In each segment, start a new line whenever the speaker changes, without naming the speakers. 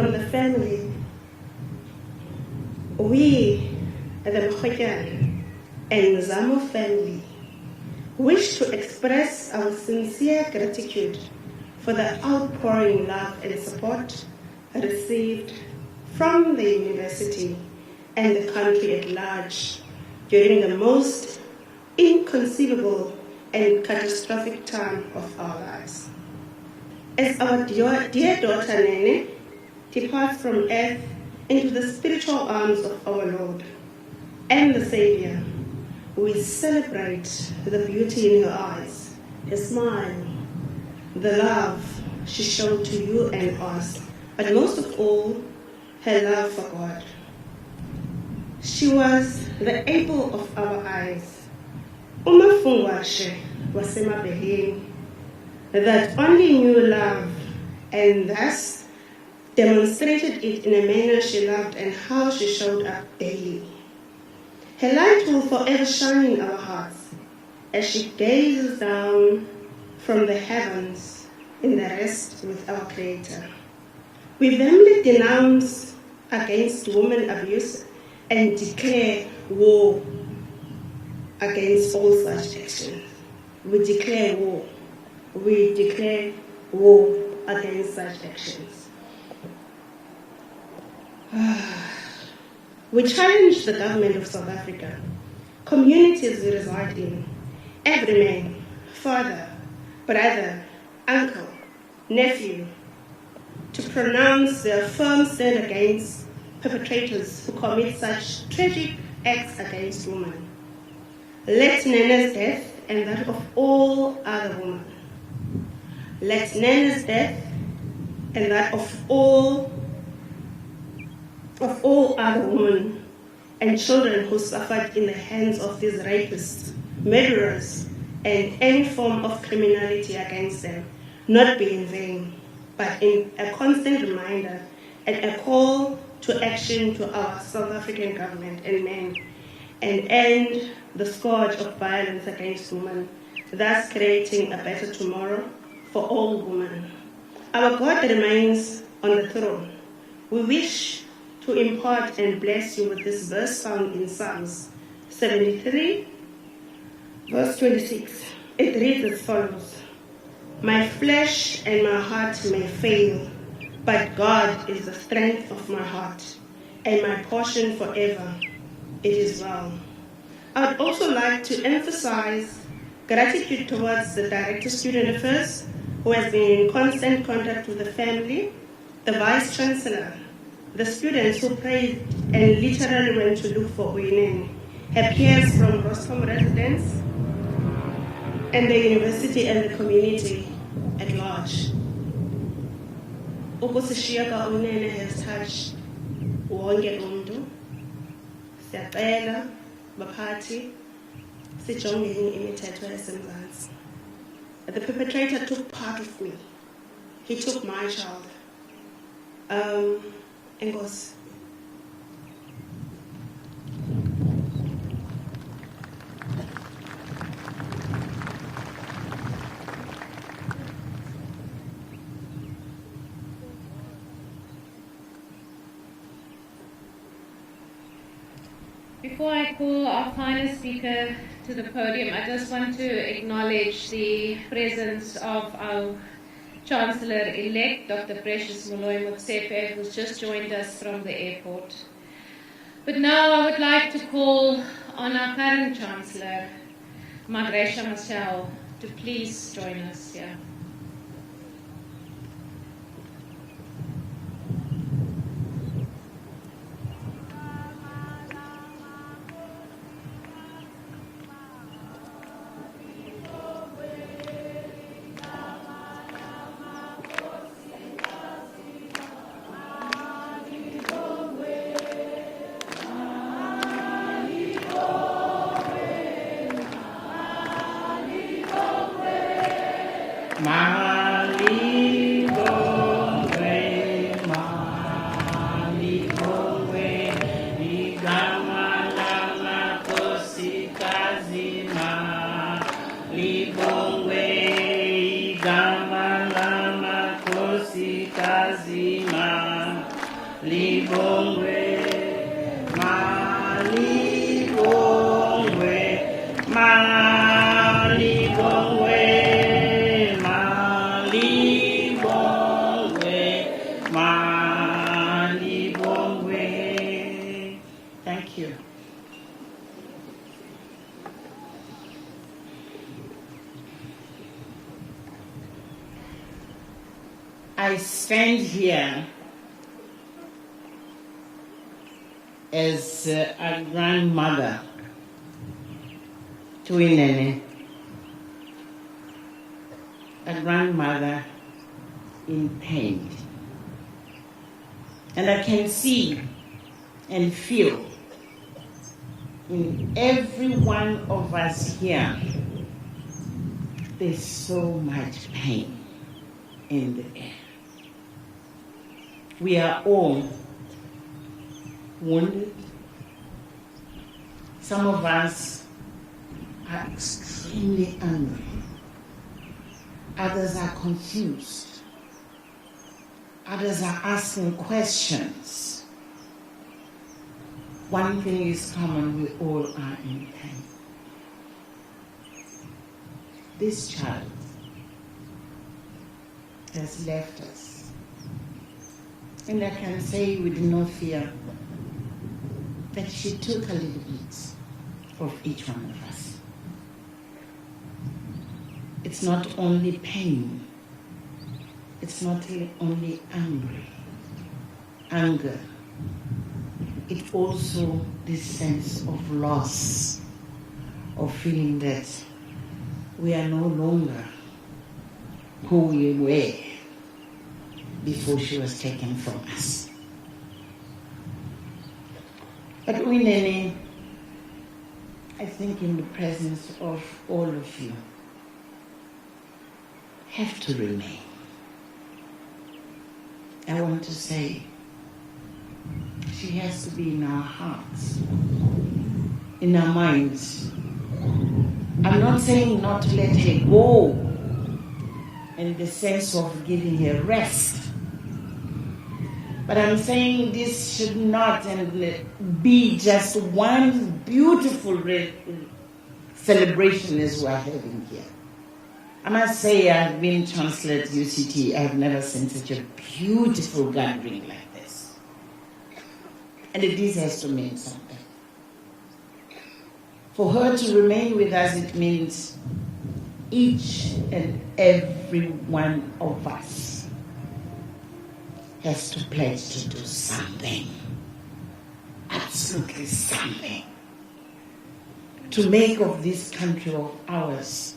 from the family, we, the Mrwetyana and Zamo family, wish to express our sincere gratitude for the outpouring love and support received from the university and the country at large during the most inconceivable and catastrophic time of our lives. As our dear daughter Nene departs from earth into the spiritual arms of our Lord and the Savior, we celebrate the beauty in her eyes, her smile, the love she showed to you and us, but most of all, her love for God. She was the apple of our eyes, umafungwashe wasemabeleni, that only knew love and thus demonstrated it in a manner she loved and how she showed up daily. Her light will forever shine in our hearts as she gazes down from the heavens in the rest with our Creator. We firmly denounce against women abuse and declare war against all such actions. We declare war. We declare war against such actions. We challenge the government of South Africa, communities we reside in, every man, father, brother, uncle, nephew, to pronounce their firm stand against perpetrators who commit such tragic acts against women. Let Nene's death and that of all other women. Let Nene's death and that of all other women and children who suffered in the hands of these rapists, murderers, and any form of criminality against them not be in vain, but in a constant reminder and a call to action to our South African government and men, and end the scourge of violence against women, thus creating a better tomorrow for all women. Our God remains on the throne. We wish to impart and bless you with this verse found in Psalms 73, verse 26. It reads as follows: My flesh and my heart may fail, but God is the strength of my heart and my portion forever. It is well. I would also like to emphasize gratitude towards the Director of Student Affairs, who has been in constant contact with the family, the Vice Chancellor, the students who prayed and literally went to look for Uyinene, her peers from Roscom residents, and the university and the community at large. Ukusishiya ka-Uyinene has touched wonke umuntu. Siyacela baphathi sijongeni imithetho yaseMzansi. The perpetrator took part of me. He took my child. Enkosi.
Before I call our final speaker to the podium, I just want to acknowledge the presence of our Chancellor-elect, Dr. Precious Moloi-Motsepe, who's just joined us from the airport. But now I would like to call on our current Chancellor, Magresha Mashel, to please join us here.
Kazima libongwe, malibongwe, malibongwe, malibongwe, malibongwe. Thank you. I stand here as a grandmother to Uyinene, a grandmother in pain. And I can see and feel in every one of us here, there's so much pain in the air. We are all wounded. Some of us are extremely angry. Others are confused. Others are asking questions. One thing is common, we all are in pain. This child has left us. And I can say with no fear that she took a little bit of each one of us. It's not only pain. It's not only anger. It's also this sense of loss, of feeling that we are no longer who we were before she was taken from us. But Uyinene, I think in the presence of all of you, have to remain. I want to say, she has to be in our hearts, in our minds. I'm not saying not to let her go in the sense of giving her rest. But I'm saying this should not be just one beautiful celebration as we're having here. I must say I've been chancellor at UCT. I've never seen such a beautiful gathering like this. And this has to mean something. For her to remain with us, it means each and every one of us has to pledge to do something, absolutely something, to make of this country of ours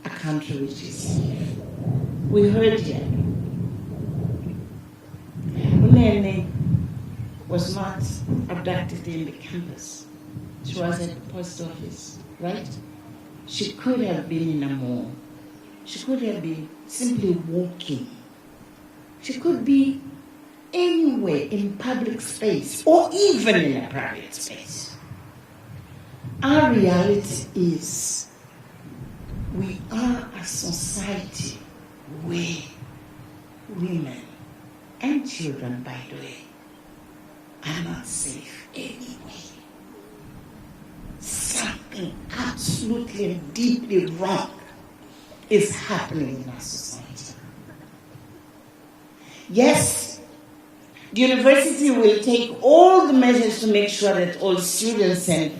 a country which is safe. We heard here, Uyinene was not abducted in the campus. She was at the post office, right? She could have been in a mall. She could have been simply walking. She could be anywhere in public space or even in a private space. Our reality is we are a society where women and children, by the way, are not safe anyway. Something absolutely and deeply wrong is happening in our society. Yes, the university will take all the measures to make sure that all students and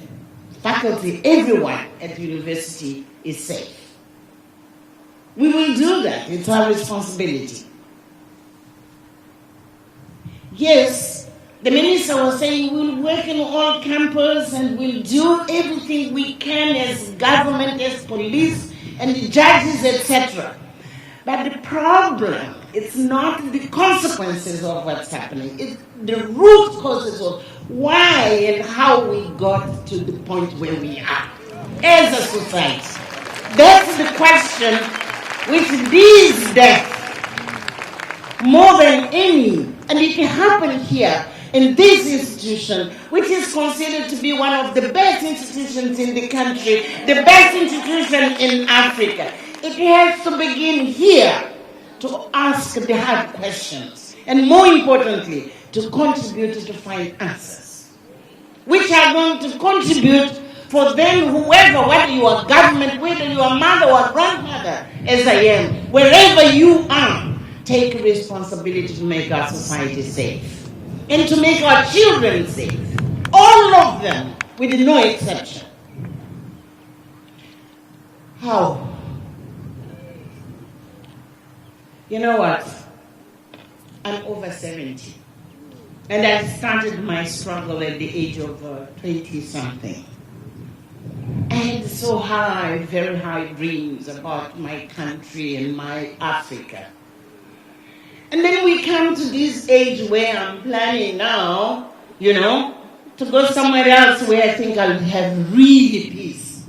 faculty, everyone at the university is safe. We will do that. It's our responsibility. Yes, the minister was saying we'll work in all campus and we'll do everything we can as government, as police, and the judges, etc. But the problem, it's not the consequences of what's happening. It's the root causes of why and how we got to the point where we are as a society. That's the question which these days, more than any, and it happened here in this institution, which is considered to be one of the best institutions in the country, the best institution in Africa. It has to begin here to ask the hard questions. and more importantly, to contribute to find answers, which are going to contribute for them, whoever, whether you are government, whether you are mother or grandmother, as I am, wherever you are, take responsibility to make our society safe and to make our children safe. All of them, with no exception. How? You know what? I'm over 70. And I started my struggle at the age of 20-something. I had so high, very high dreams about my country and my Africa. And then we come to this age where I'm planning now, to go somewhere else where I think I'll have really peace.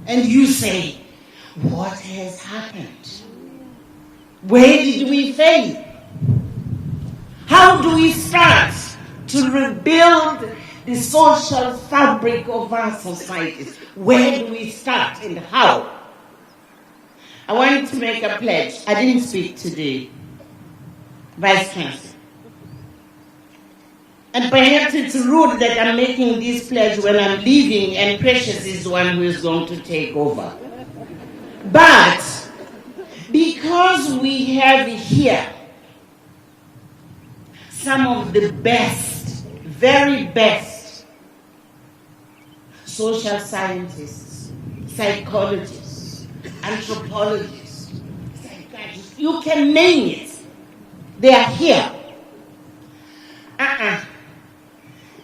And you say, what has happened? Where did we fail? How do we start to rebuild the social fabric of our societies? Where do we start and how? I wanted to make a pledge. I didn't speak today, Vice Chancellor. And perhaps it's rude that I'm making this pledge when I'm leaving and Precious is the one who is going to take over. But because we have here some of the best, very best social scientists, psychologists, anthropologists, psychiatrists, you can name it. They are here.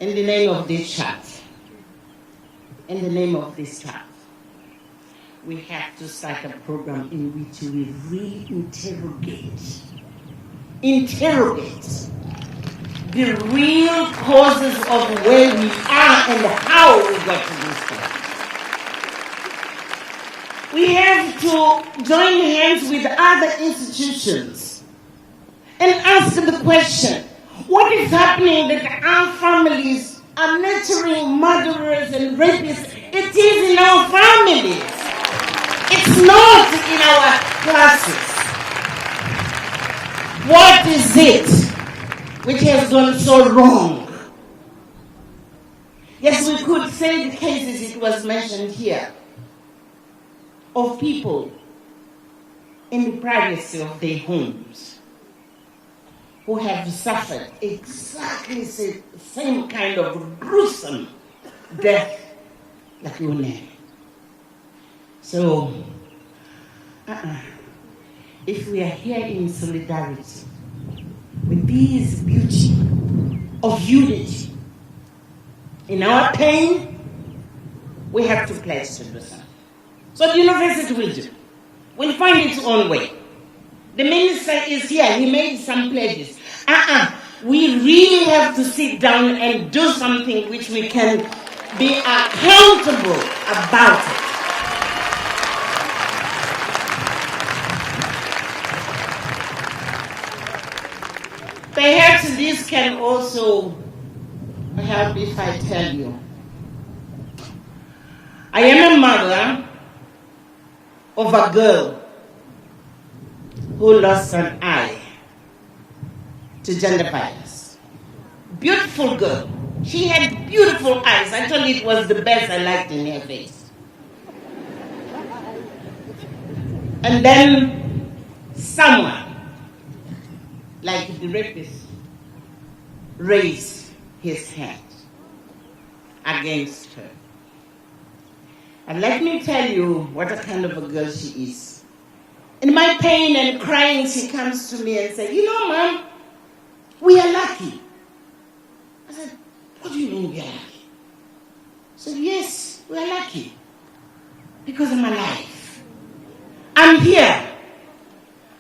In the name of this child, in the name of this child, we have to start a program in which we really interrogate the real causes of where we are and how we got to this point. We have to join hands with other institutions and ask the question, what is happening that our families are nurturing murderers and rapists? It is in our families. It's not in our classes. What is it which has gone so wrong? Yes, we could say the cases it was mentioned here of people in the privacy of their homes who have suffered exactly the same kind of gruesome death like Uyinene. So, if we are here in solidarity with this beauty of unity, in our pain, we have to pledge to do something. So the university will do. We'll find its own way. The minister is here, he made some pledges. We really have to sit down and do something which we can be accountable about it. Perhaps this can also help if I tell you. I am a mother of a girl who lost an eye to gender violence. Beautiful girl. She had beautiful eyes. I told you it was the best I liked in her face. And then someone, like the rapist, raised his hand against her. And let me tell you what a kind of a girl she is. In my pain and crying, she comes to me and said, Mom, we are lucky. I said, what do you mean we are lucky? She said, yes, we are lucky. Because I'm alive. I'm here.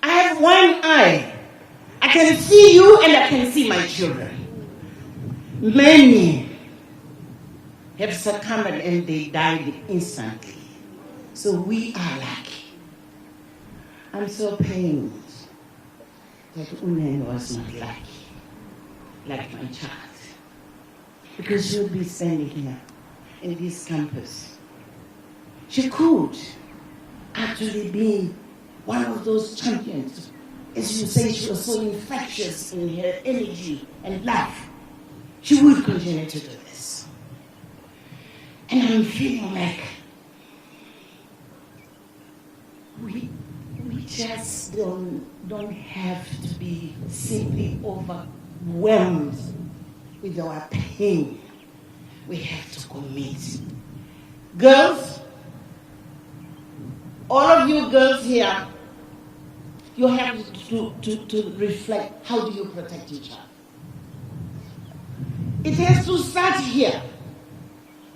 I have one eye. I can see you and I can see my children. Many have succumbed and they died instantly. So we are lucky. I'm so pained that Uyinene was not lucky, like my child. Because she would be standing here in this campus. She could actually be one of those champions as you say, she was so infectious in her energy and love, she would continue to do this. And I'm feeling like we just don't have to be simply overwhelmed with our pain. We have to commit. Girls, all of you girls here, you have to reflect, how do you protect each other? It has to start here.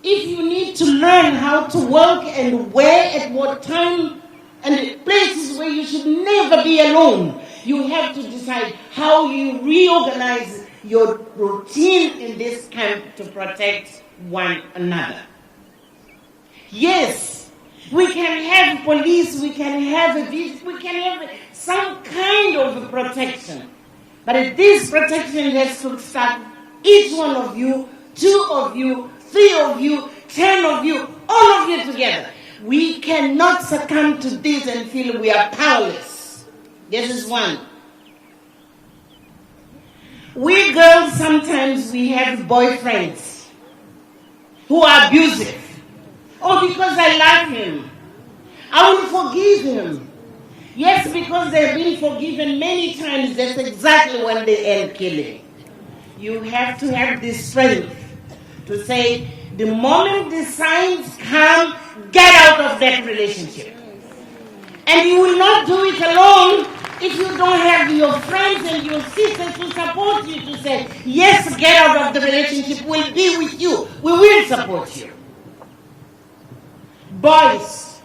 If you need to learn how to work and where at what time and places where you should never be alone, you have to decide how you reorganize your routine in this camp to protect one another. Yes, we can have police, we can have some kind of protection. But this protection has to start each one of you, 2 of you, 3 of you, 10 of you, all of you together. We cannot succumb to this and feel we are powerless. This is one. We girls, sometimes we have boyfriends who are abusive. Oh, because I like him, I will forgive him. Yes, because they've been forgiven many times, that's exactly when they end killing. You have to have this strength to say, the moment the signs come, get out of that relationship. And you will not do it alone if you don't have your friends and your sisters to support you to say, yes, get out of the relationship, we'll be with you, we will support you. Boys,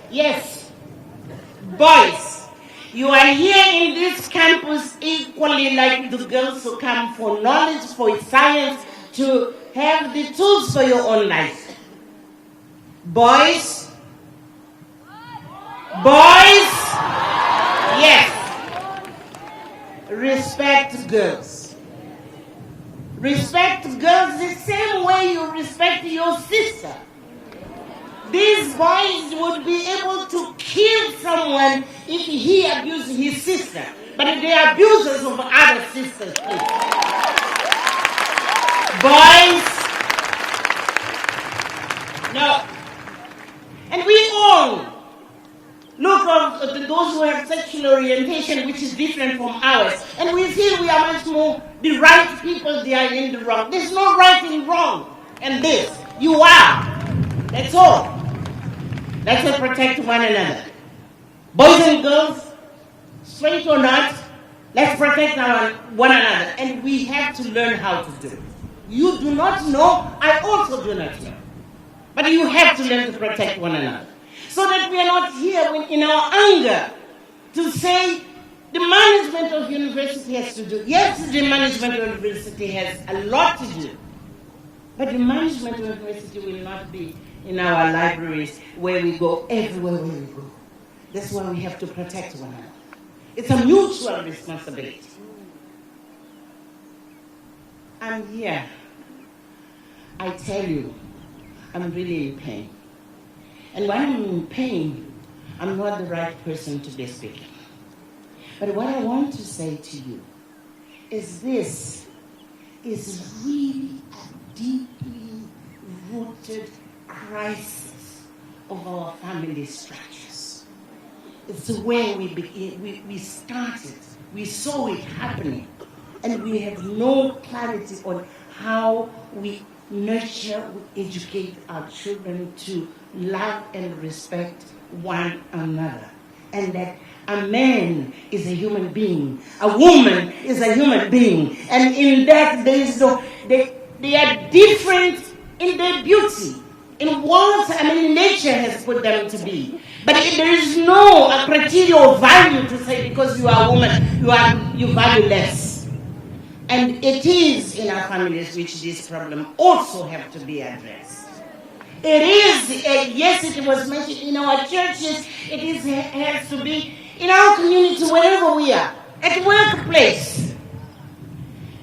yes, boys, you are here in this campus equally like the girls who come for knowledge, for science, to have the tools for your own life. Boys, yes, respect girls. Respect girls the same way you respect your sister. These boys would be able to kill someone if he abused his sister. But they are abusers of other sisters, please. Boys, no. And we all look at those who have sexual orientation which is different from ours. And we feel we are much more the right people, they are in the wrong. There's no right and wrong in this. You are. That's all. Let's protect one another. Boys and girls, straight or not, let's protect one another. And we have to learn how to do it. You do not know, I also do not know. But you have to learn to protect one another. So that we are not here in our anger to say the management of university has to do. Yes, the management of university has a lot to do. But the management of university will not be in our libraries where we go, everywhere where we go. That's why we have to protect one another. It's a mutual responsibility. I'm here. I tell you, I'm really in pain. And when I'm in pain, I'm not the right person to be speaking. But what I want to say to you is this is really a deeply rooted crisis of our family structures. It's where we begin, we started, we saw it happening, and we have no clarity on how we nurture, we educate our children to love and respect one another. And that a man is a human being, a woman is a human being, and in that there is they are different in their beauty, in what nature has put them to be. But there is no criteria of value to say because you are a woman, you value less. And it is in our families which this problem also have to be addressed. It is, yes, it was mentioned in our churches, has to be in our community, wherever we are, at workplace.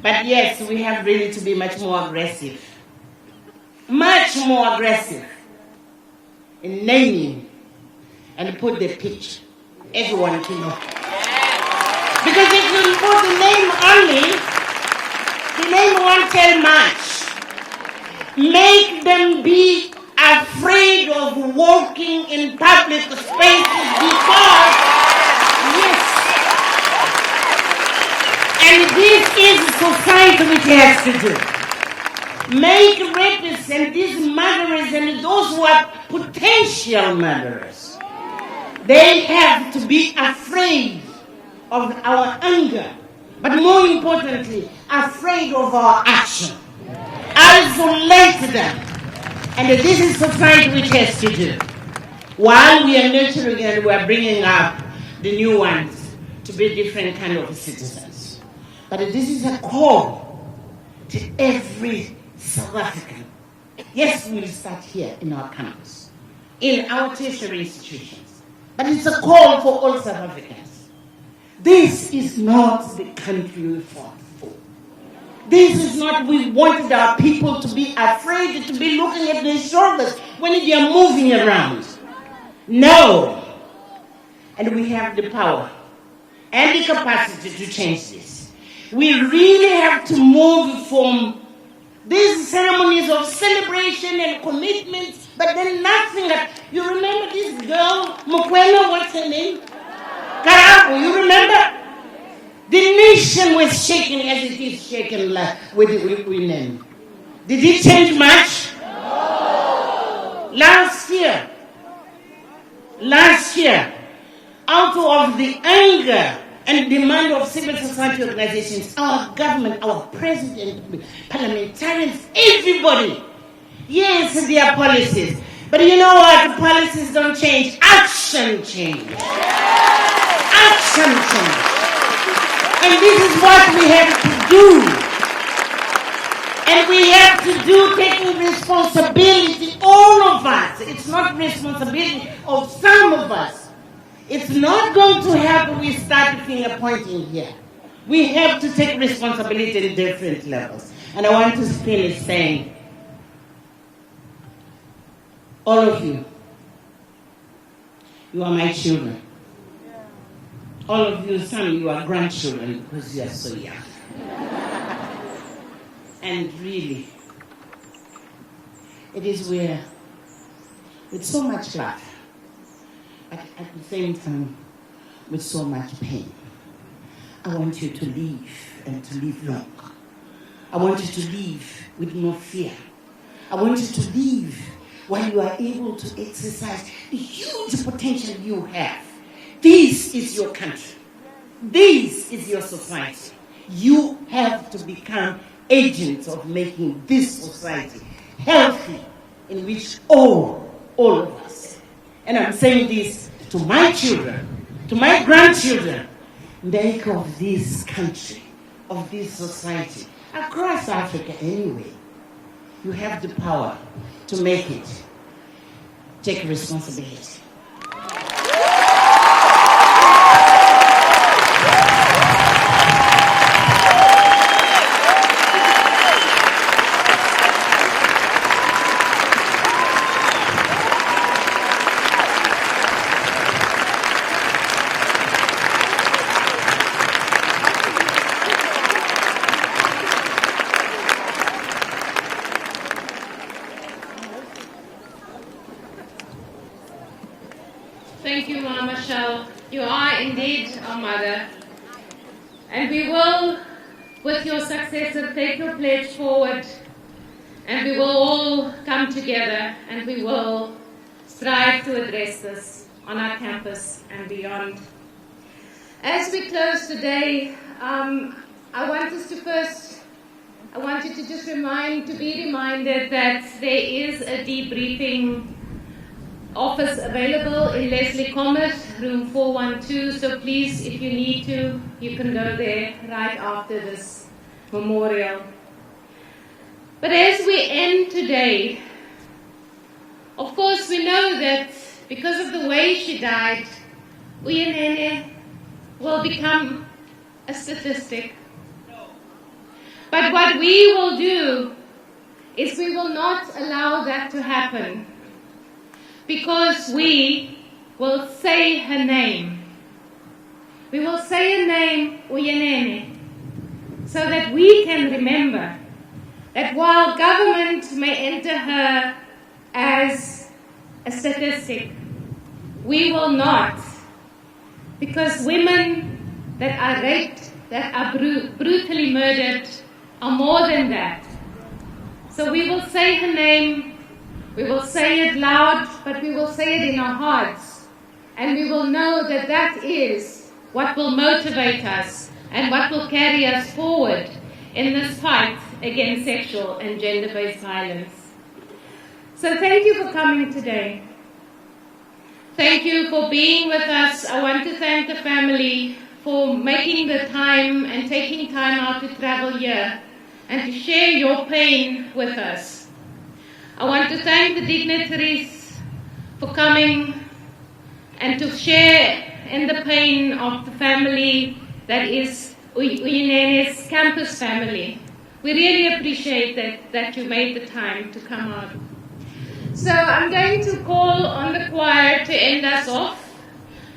But yes, we have really to be much more aggressive. much more aggressive in naming and put the picture. Everyone to know. Because if you put the name only, the name won't tell much. Make them be afraid of walking in public spaces because, yes, and this is society which has to do. Make rapists and these murderers and those who are potential murderers, they have to be afraid of our anger, but more importantly, afraid of our action. Isolate them. And this is society which has to do. While we are nurturing and we are bringing up the new ones to be different kind of citizens. But this is a call to every South African. Yes, we will start here in our campus, in our tertiary institutions. But it's a call for all South Africans. This is not the country we fought for. This is not, we wanted our people to be afraid, to be looking at their shoulders when they are moving around. No. And we have the power and the capacity to change this. We really have to move from these ceremonies of celebration and commitment, but then nothing. You remember this girl, Mukwena, what's her name? Karabo, you remember? The nation was shaken as it is shaken with Uyinene. Did it change much? No. Last year, out of the anger and demand of civil society organizations, our government, our president, parliamentarians, everybody, yes, there are policies. But you know what? Policies don't change. Action change. Action change. And this is what we have to do. And we have to do taking responsibility, all of us. It's not responsibility of some of us. It's not going to happen we start finger pointing here. We have to take responsibility at different levels. And I want to finish saying, all of you are my children. All of you, some of you are grandchildren because you are so young. And really, it is where, with so much love, but at the same time, with so much pain, I want you to live and to live long. I want you to live with no fear. I want you to live while you are able to exercise the huge potential you have. This is your country. This is your society. You have to become agents of making this society healthy, in which all of us, and I'm saying this to my children, to my grandchildren, make of this country, of this society, across Africa anyway. You have the power to make it. Take responsibility.
Thank you, Mama Michelle. You are indeed our mother. And we will, with your successor, take your pledge forward. And we will all come together and we will strive to address this on our campus and beyond. As we close today, I want you to just be reminded that there is a debriefing office available in Leslie Comet, room 412. So please, if you need to, you can go there right after this memorial. But as we end today, of course we know that because of the way she died, Uyinene will become a statistic. But what we will do is we will not allow that to happen, because we will say her name. We will say her name, Uyinene, so that we can remember that while government may enter her as a statistic, we will not, because women that are raped, that are brutally murdered, are more than that. So we will say her name, we will say it loud, but we will say it in our hearts, and we will know that that is what will motivate us and what will carry us forward in this fight against sexual and gender-based violence. So thank you for coming today. Thank you for being with us. I want to thank the family for making the time and taking time out to travel here and to share your pain with us. I want to thank the dignitaries for coming and to share in the pain of the family that is Uyinene's campus family. We really appreciate that you made the time to come out. So I'm going to call on the choir to end us off.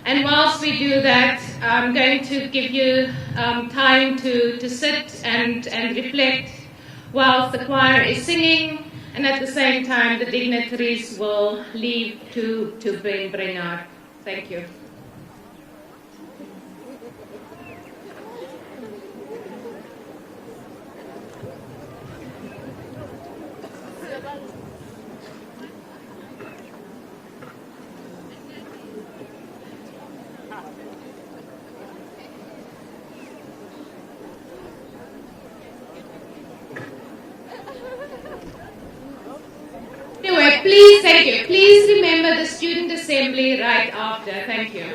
And whilst we do that, I'm going to give you time to sit and reflect whilst the choir is singing, and at the same time the dignitaries will leave to bring out. Thank you. Anyway, please, thank you. Please remember the student assembly right after. Thank you.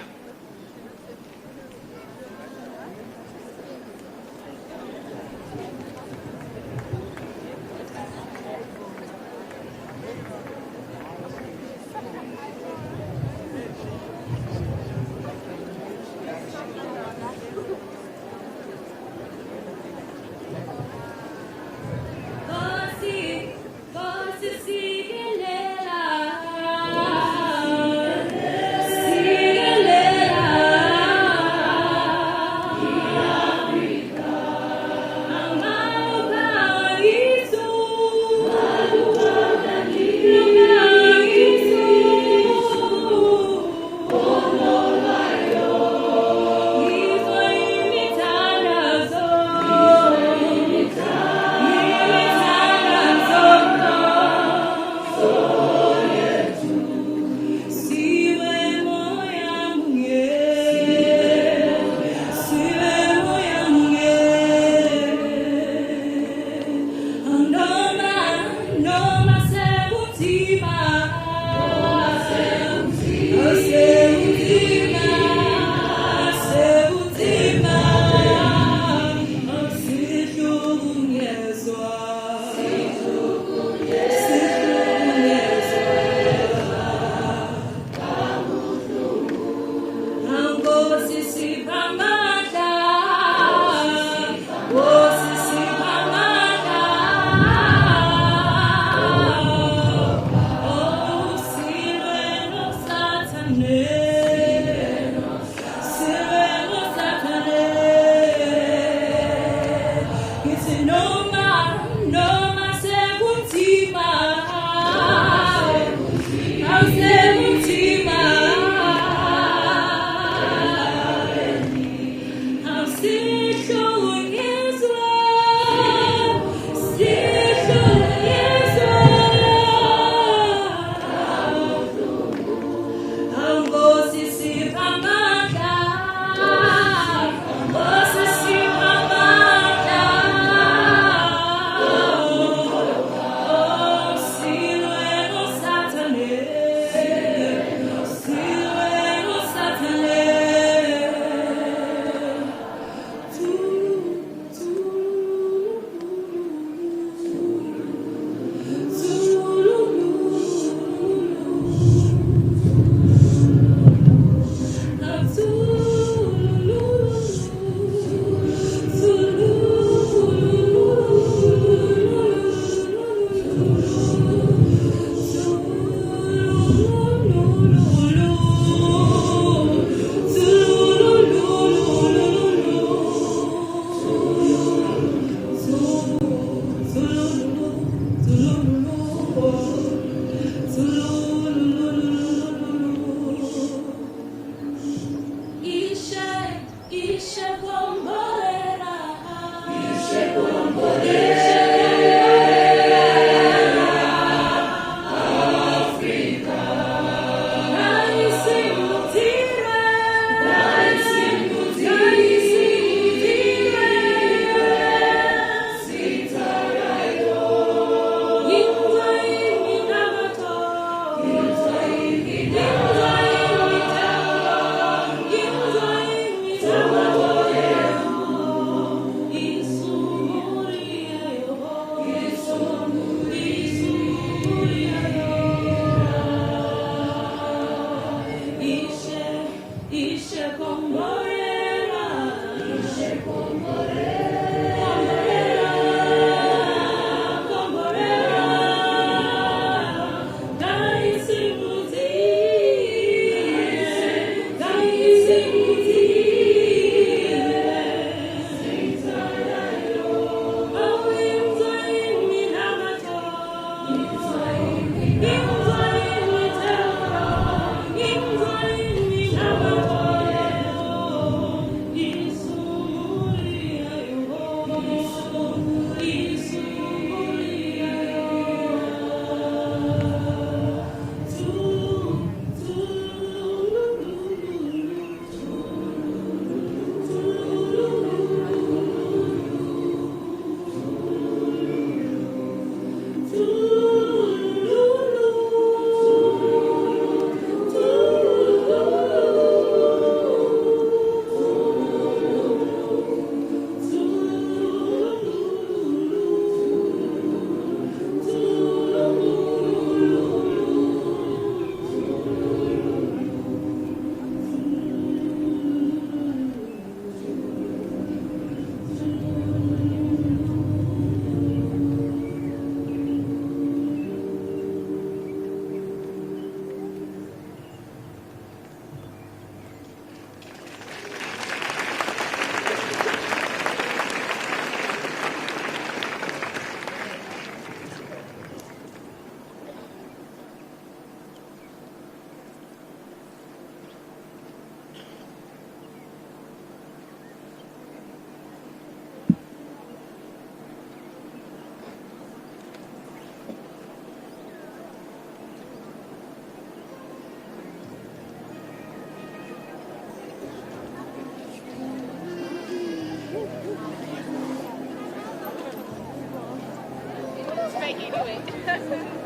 anyway.